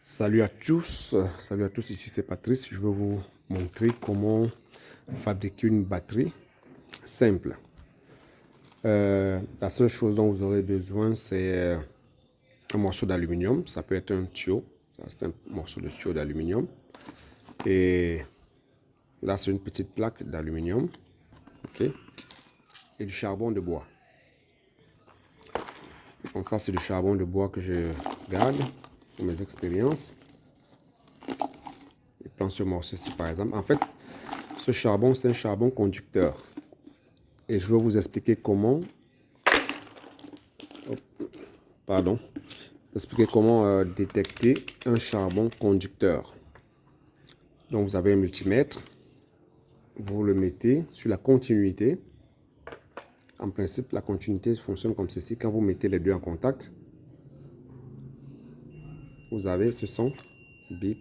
Salut à tous, ici c'est Patrice. Je vais vous montrer comment fabriquer une batterie simple. La seule chose dont vous aurez besoin, c'est un morceau d'aluminium. Ça peut être un tuyau, c'est un morceau de tuyau d'aluminium. Et là, c'est une petite plaque d'aluminium, ok, et du charbon de bois. Donc ça, c'est du charbon de bois que je garde pour mes expériences. Et prends ce morceau-ci par exemple. En fait, ce charbon, c'est un charbon conducteur. Et je vais vous expliquer comment, détecter un charbon conducteur. Donc vous avez un multimètre, vous le mettez sur la continuité. En principe, la continuité fonctionne comme ceci. Quand vous mettez les deux en contact, vous avez ce son, bip,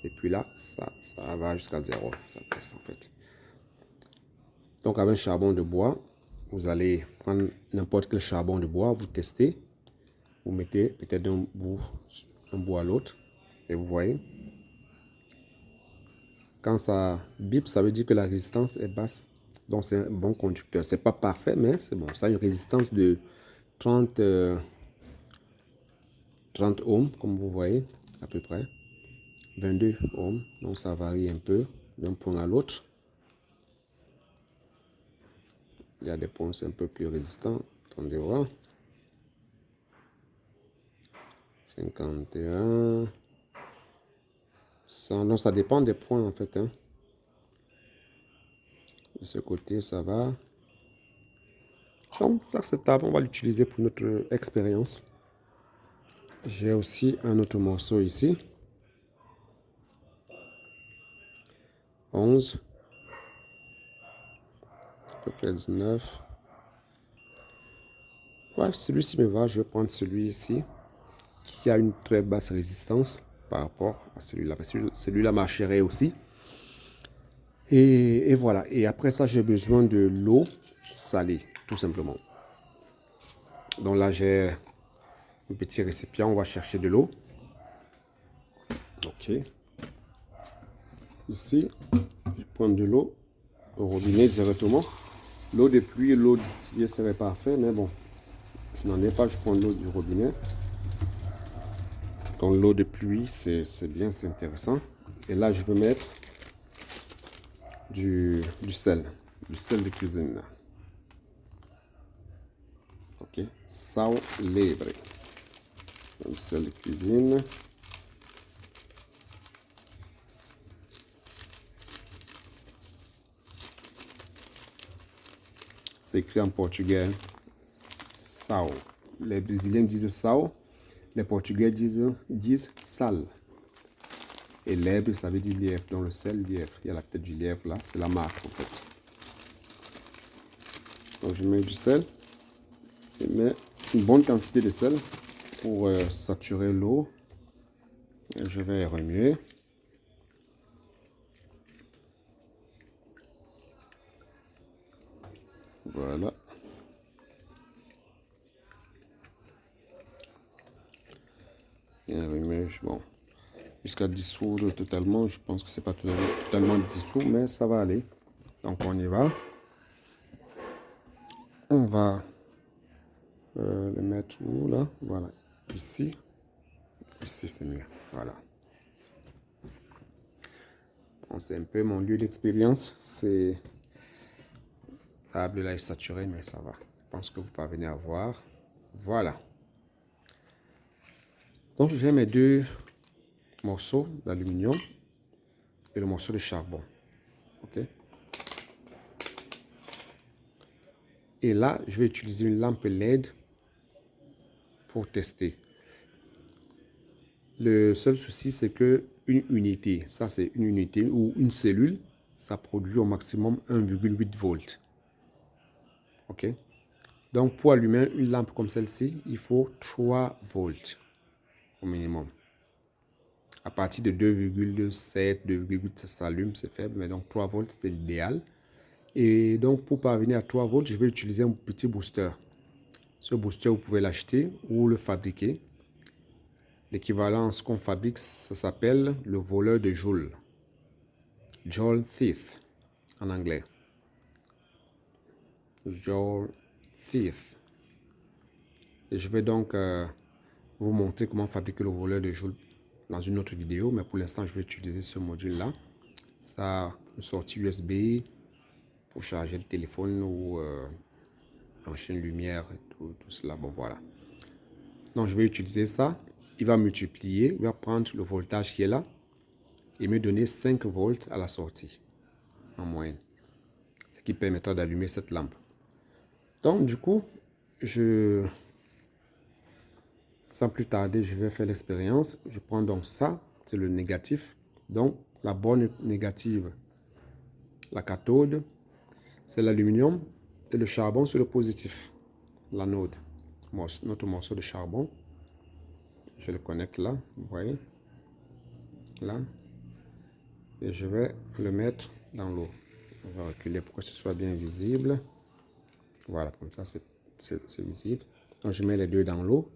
et puis là, ça va jusqu'à 0. Ça baisse en fait. Donc avec un charbon de bois, vous allez prendre n'importe quel charbon de bois, vous testez, vous mettez peut-être un bout à l'autre, et vous voyez. Quand ça bip, ça veut dire que la résistance est basse. Donc c'est un bon conducteur. C'est pas parfait, mais c'est bon. Ça a une résistance de 30 ohms, comme vous voyez, à peu près. 22 ohms. Donc ça varie un peu d'un point à l'autre. Il y a des points un peu plus résistants. Attendez voir. 51. 100. Donc ça dépend des points en fait. De ce côté, ça va. Donc c'est acceptable. On va l'utiliser pour notre expérience. J'ai aussi un autre morceau ici. 11. À peu près 19. Ouais, celui-ci me va. Je vais prendre celui-ci qui a une très basse résistance par rapport à celui-là. Celui-là marcherait aussi. Et voilà. Et après ça, j'ai besoin de l'eau salée, tout simplement. Donc là, j'ai un petit récipient. On va chercher de l'eau. Ok. Ici, je prends de l'eau au robinet directement. L'eau de pluie et l'eau distillée serait parfait, mais bon, je n'en ai pas. Je prends l'eau du robinet. Donc l'eau de pluie, c'est bien, c'est intéressant. Et là, je vais mettre du sel de cuisine. Ok, sal libre. Le sel de cuisine. C'est écrit en portugais sal. Les Brésiliens disent sal, les Portugais disent sal. Et lièvre, ça veut dire lièvre. Dans le sel, lièvre. Il y a la tête du lièvre là, c'est la marque en fait. Donc je mets du sel. Je mets une bonne quantité de sel pour saturer l'eau. Je vais remuer. Voilà. Et remuer, bon. Jusqu'à dissoudre totalement. Je pense que c'est pas totalement dissous, mais ça va aller. Donc on y va. On va le mettre où là? Voilà. Ici. Ici c'est mieux. Voilà. C'est un peu mon lieu d'expérience. C'est la table là est saturée, mais ça va. Je pense que vous parvenez à voir. Voilà. Donc j'ai mes deux morceaux d'aluminium et le morceau de charbon. Ok. Et là, je vais utiliser une lampe LED pour tester. Le seul souci, c'est que une unité, ça c'est une unité ou une cellule, ça produit au maximum 1,8 volts. Ok. Donc pour allumer une lampe comme celle-ci, il faut 3 volts au minimum. À partir de 2,7, 2,8, ça s'allume, c'est faible, mais donc 3 volts, c'est l'idéal. Et donc pour parvenir à 3 volts, je vais utiliser un petit booster. Ce booster, vous pouvez l'acheter ou le fabriquer. l'équivalence qu'on fabrique, ça s'appelle le voleur de Joule. Joule Thief en anglais. Joule Thief. Et je vais donc vous montrer comment fabriquer le voleur de Joule dans une autre vidéo, mais pour l'instant je vais utiliser ce module là. Ça a une sortie USB pour charger le téléphone ou brancher une lumière et tout cela. Bon voilà. Donc je vais utiliser ça. Il va multiplier, il va prendre le voltage qui est là et me donner 5 volts à la sortie en moyenne, ce qui permettra d'allumer cette lampe. Donc du coup, sans plus tarder, je vais faire l'expérience. Je prends donc ça, c'est le négatif. Donc la borne négative, la cathode, c'est l'aluminium et le charbon, c'est le positif, l'anode. Notre morceau de charbon, je le connecte là, vous voyez, là, et je vais le mettre dans l'eau. On va reculer pour que ce soit bien visible. Voilà, comme ça c'est visible. Donc je mets les deux dans l'eau.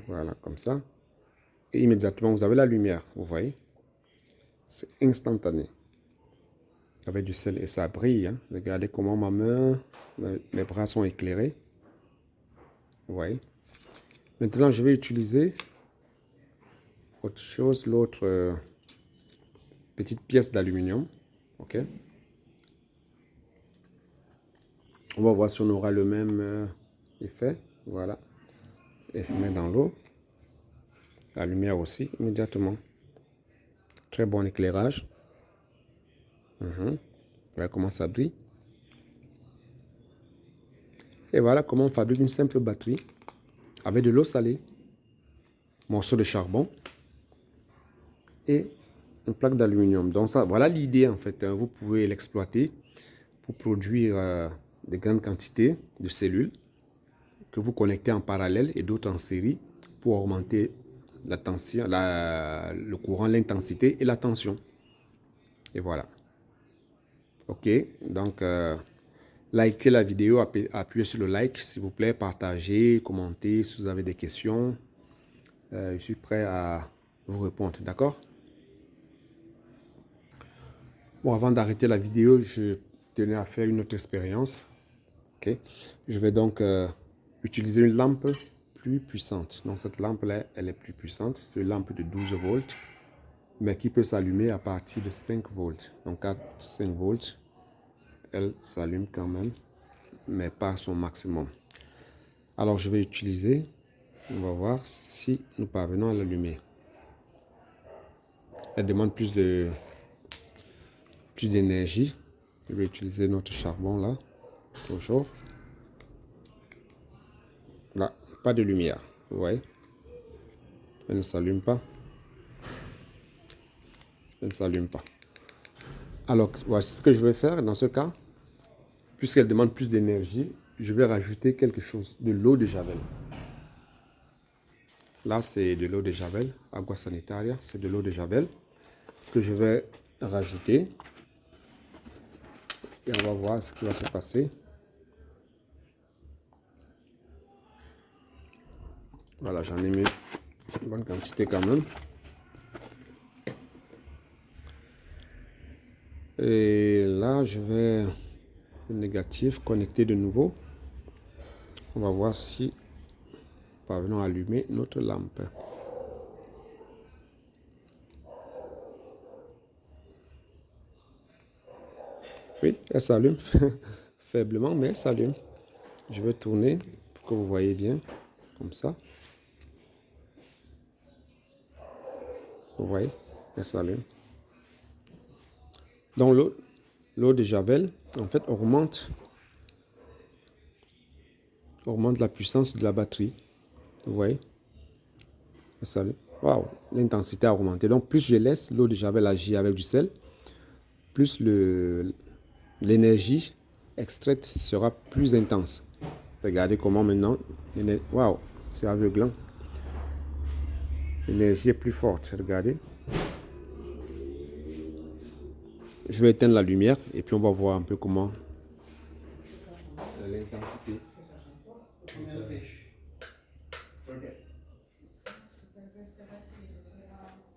Voilà, comme ça. Et immédiatement, vous avez la lumière, vous voyez. C'est instantané. Avec du sel et ça brille. Hein. Regardez comment ma main, mes bras sont éclairés. Vous voyez. Maintenant, je vais utiliser autre chose, l'autre petite pièce d'aluminium. Ok. On va voir si on aura le même effet. Voilà. Et je mets dans l'eau. La lumière aussi, immédiatement. Très bon éclairage. Voilà comment ça brille. Et voilà comment on fabrique une simple batterie avec de l'eau salée, morceau de charbon et une plaque d'aluminium. Donc ça, voilà l'idée en fait. Vous pouvez l'exploiter pour produire de grandes quantités de cellules que vous connectez en parallèle et d'autres en série pour augmenter la tension, le courant, l'intensité et la tension. Et voilà. Ok, donc likez la vidéo, appuyez sur le like s'il vous plaît, partagez, commentez si vous avez des questions. Je suis prêt à vous répondre, d'accord? Bon, avant d'arrêter la vidéo, je tenais à faire une autre expérience. Ok, je vais donc utiliser une lampe plus puissante. Donc cette lampe-là, elle est plus puissante. C'est une lampe de 12 volts, mais qui peut s'allumer à partir de 5 volts. Donc à 5 volts, elle s'allume quand même, mais pas à son maximum. Alors je vais utiliser, on va voir si nous parvenons à l'allumer. Elle demande plus d'énergie. Je vais utiliser notre charbon là, toujours. Là, pas de lumière, vous voyez. Elle ne s'allume pas. Elle ne s'allume pas. Alors, voici ce que je vais faire dans ce cas. Puisqu'elle demande plus d'énergie, je vais rajouter quelque chose, de l'eau de Javel. Là, c'est de l'eau de Javel, agua sanitaria, c'est de l'eau de Javel que je vais rajouter. Et on va voir ce qui va se passer. Voilà, j'en ai mis une bonne quantité quand même. Et là, je vais le négatif connecter de nouveau. On va voir si nous parvenons à allumer notre lampe. Oui, elle s'allume faiblement, mais elle s'allume. Je vais tourner pour que vous voyez bien, comme ça. Vous voyez, elle s'allume. Donc l'eau de Javel, en fait, augmente la puissance de la batterie. Vous voyez, elle s'allume. Waouh, l'intensité a augmenté. Donc plus je laisse l'eau de Javel agir avec du sel, plus l'énergie extraite sera plus intense. Regardez comment maintenant, waouh, c'est aveuglant. L'énergie est plus forte, regardez. Je vais éteindre la lumière et puis on va voir un peu comment l'intensité.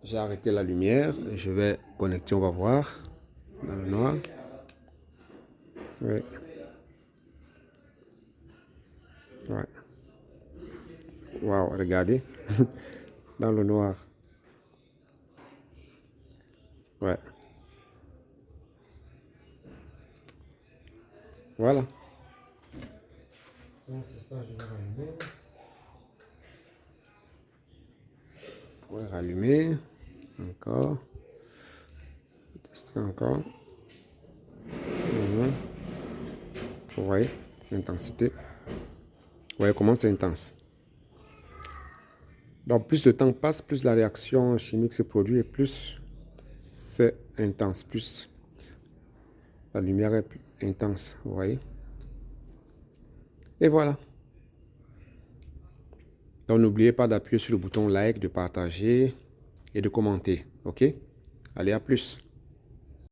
J'ai arrêté la lumière. Je vais connecter, on va voir. Dans le noir. Oui. Ouais. Waouh, regardez. Dans le noir. Ouais. Voilà. Donc c'est ça, je vais rallumer. Ouais, rallumer. Encore. Tester encore. Vous voyez l'intensité. Vous voyez comment c'est intense. Donc plus le temps passe, plus la réaction chimique se produit et plus c'est intense. Plus la lumière est plus intense. Vous voyez. Et voilà. Donc n'oubliez pas d'appuyer sur le bouton like, de partager et de commenter. Ok? Allez, à plus.